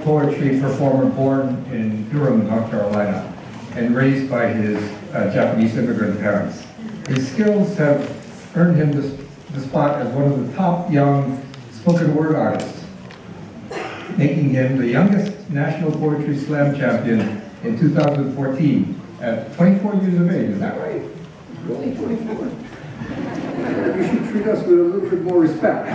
Poetry performer born in Durham, North Carolina, and raised by his Japanese immigrant parents. His skills have earned him the spot as one of the top young spoken word artists, making him the youngest National Poetry Slam champion in 2014 at 24 years of age. Is that right? Really, 24? You should treat us with a little bit more respect.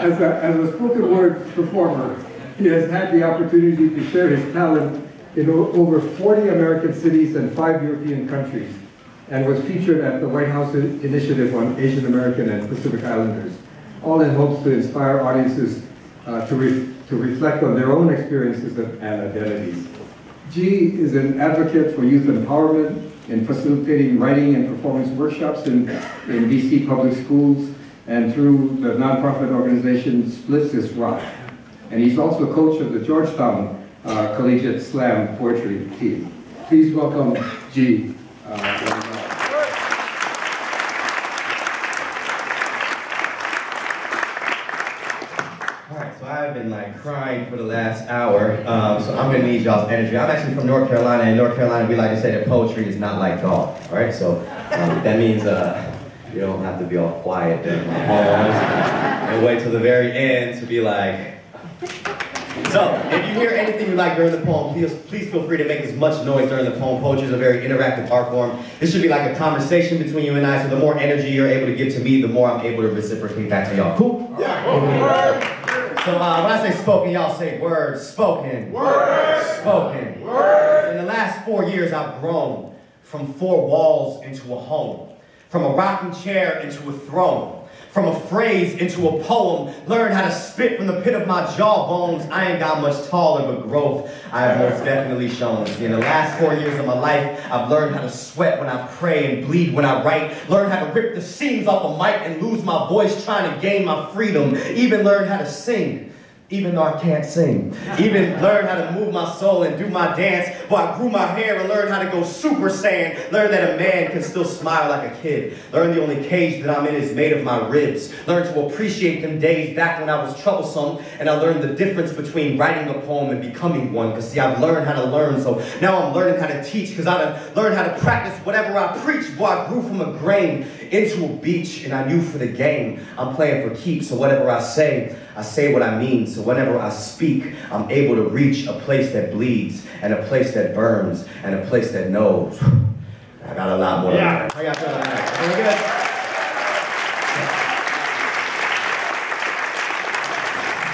As a spoken word performer, he has had the opportunity to share his talent in over 40 American cities and 5 European countries, and was featured at the White House Initiative on Asian American and Pacific Islanders, all in hopes to inspire audiences to reflect on their own experiences and identities. G is an advocate for youth empowerment in facilitating writing and performance workshops in DC public schools and through the nonprofit organization Splits This Rock. And he's also a coach of the Georgetown Collegiate Slam Poetry team. Please welcome G. I've been like crying for the last hour, so I'm gonna need y'all's energy. I'm actually from North Carolina. In North Carolina, we like to say that poetry is not like golf, all right? So that means you don't have to be all quiet during my poems and wait till the very end to be like. So if you hear anything you like during the poem, please feel free to make as much noise during the poem. Poetry is a very interactive art form. This should be like a conversation between you and I, so the more energy you're able to give to me, the more I'm able to reciprocate back to y'all. Cool? Yeah. So when I say spoken, y'all say words. Spoken. Words. Spoken. Words. In the last 4 years, I've grown from 4 walls into a home, from a rocking chair into a throne, from a phrase into a poem. Learn how to spit from the pit of my jawbones. I ain't got much taller, but growth I have most definitely shown. See, in the last 4 years of my life, I've learned how to sweat when I pray and bleed when I write. Learn how to rip the seams off a mic and lose my voice trying to gain my freedom. Even learn how to sing, even though I can't sing. Even learn how to move my soul and do my dance. While I grew my hair and learned how to go Super Saiyan. Learn that a man can still smile like a kid. Learn the only cage that I'm in is made of my ribs. Learn to appreciate them days back when I was troublesome. And I learned the difference between writing a poem and becoming one. Because see, I've learned how to learn. So now I'm learning how to teach. Because I've learned how to practice whatever I preach. Boy, I grew from a grain into a beach. And I knew for the game, I'm playing for keeps. So whatever I say what I mean. So whenever I speak, I'm able to reach a place that bleeds, and a place that burns, and a place that knows. I got a lot more. Yeah. How y'all feeling tonight? Feeling good?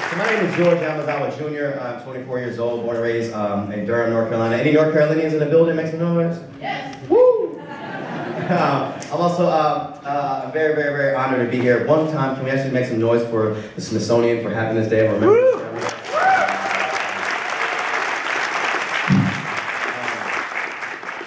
So my name is George Yamazawa Jr. I'm 24 years old, born and raised in Durham, North Carolina. Any North Carolinians in the building? Make some noise. Yes. Woo! I'm also very, very, very honored to be here. One time, can we actually make some noise for the Smithsonian for having this day of remembrance?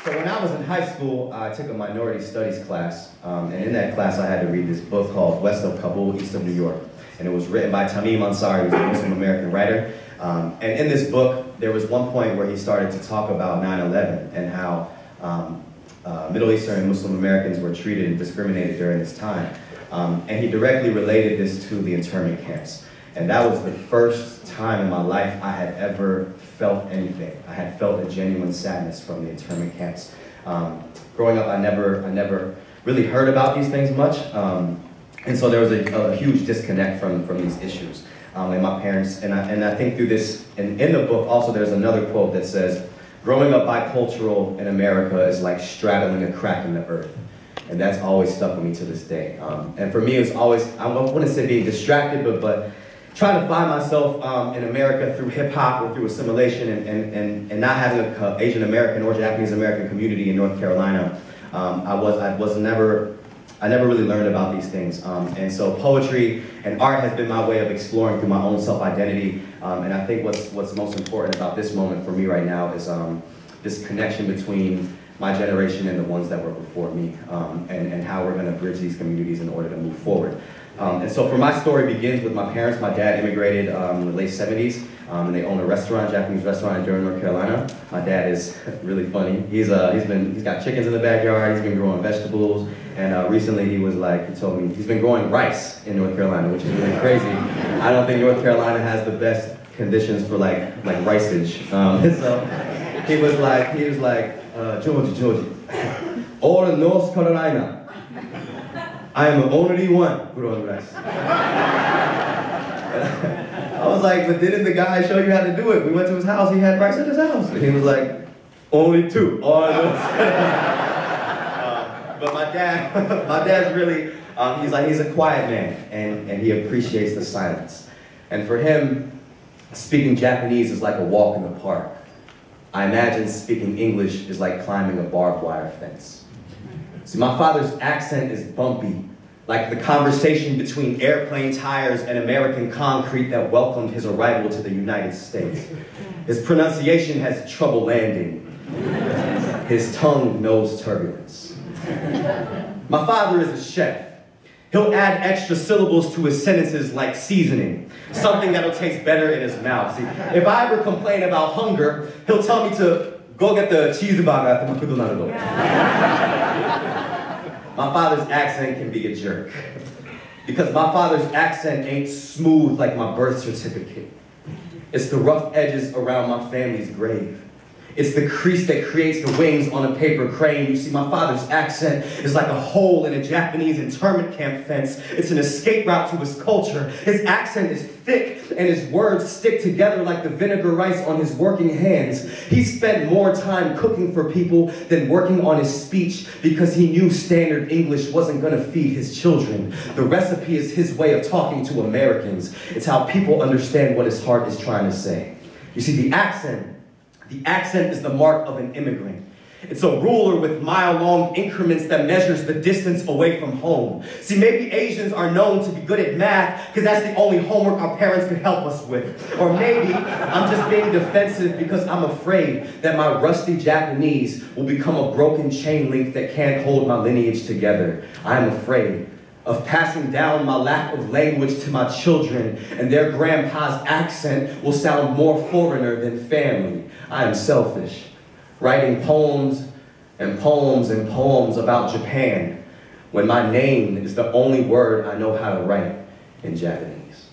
So when I was in high school, I took a minority studies class, and in that class I had to read this book called West of Kabul, East of New York. And it was written by Tamim Ansari, who's a Muslim American writer. And in this book, there was one point where he started to talk about 9/11 and how Middle Eastern and Muslim Americans were treated and discriminated during this time. And he directly related this to the internment camps. And that was the first time in my life I had ever felt anything. I had felt a genuine sadness from the internment camps. Growing up, I never really heard about these things much. And so there was a huge disconnect from these issues. And my parents, and I think through this, and in the book also there's another quote that says, growing up bicultural in America is like straddling a crack in the earth. And that's always stuck with me to this day. And for me, it's always, I wouldn't say being distracted, but trying to find myself in America through hip hop or through assimilation and not having an Asian American or Japanese American community in North Carolina. I never really learned about these things. And so poetry and art has been my way of exploring through my own self-identity. And I think what's most important about this moment for me right now is this connection between my generation and the ones that were before me, and how we're gonna bridge these communities in order to move forward. And so for my story begins with my parents. My dad immigrated in the late 70s, and they own a restaurant, Japanese restaurant in Durham, North Carolina. My dad is really funny. He's got chickens in the backyard, he's been growing vegetables, and recently he told me he's been growing rice in North Carolina, which is really crazy. I don't think North Carolina has the best conditions for like riceage. So he was like, Georgie, all in North Carolina, I am the only one growing rice. I was like, but didn't the guy show you how to do it? We went to his house, he had rice at his house. And he was like, only two, all in North Carolina. But my dad's really, he's a quiet man, and he appreciates the silence. And for him, speaking Japanese is like a walk in the park. I imagine speaking English is like climbing a barbed wire fence. See, my father's accent is bumpy, like the conversation between airplane tires and American concrete that welcomed his arrival to the United States. His pronunciation has trouble landing. His tongue knows turbulence. My father is a chef. He'll add extra syllables to his sentences like seasoning, something that'll taste better in his mouth. See, if I ever complain about hunger, he'll tell me to go get the cheeseburger at the McDonald's. My father's accent can be a jerk, because my father's accent ain't smooth like my birth certificate. It's the rough edges around my family's grave. It's the crease that creates the wings on a paper crane. You see, my father's accent is like a hole in a Japanese internment camp fence. It's an escape route to his culture. His accent is thick, and his words stick together like the vinegar rice on his working hands. He spent more time cooking for people than working on his speech because he knew standard English wasn't going to feed his children. The recipe is his way of talking to Americans. It's how people understand what his heart is trying to say. You see, the accent is the mark of an immigrant. It's a ruler with mile-long increments that measures the distance away from home. See, maybe Asians are known to be good at math because that's the only homework our parents could help us with. Or maybe I'm just being defensive because I'm afraid that my rusty Japanese will become a broken chain link that can't hold my lineage together. I'm afraid of passing down my lack of language to my children, and their grandpa's accent will sound more foreigner than family. I am selfish, writing poems and poems and poems about Japan when my name is the only word I know how to write in Japanese.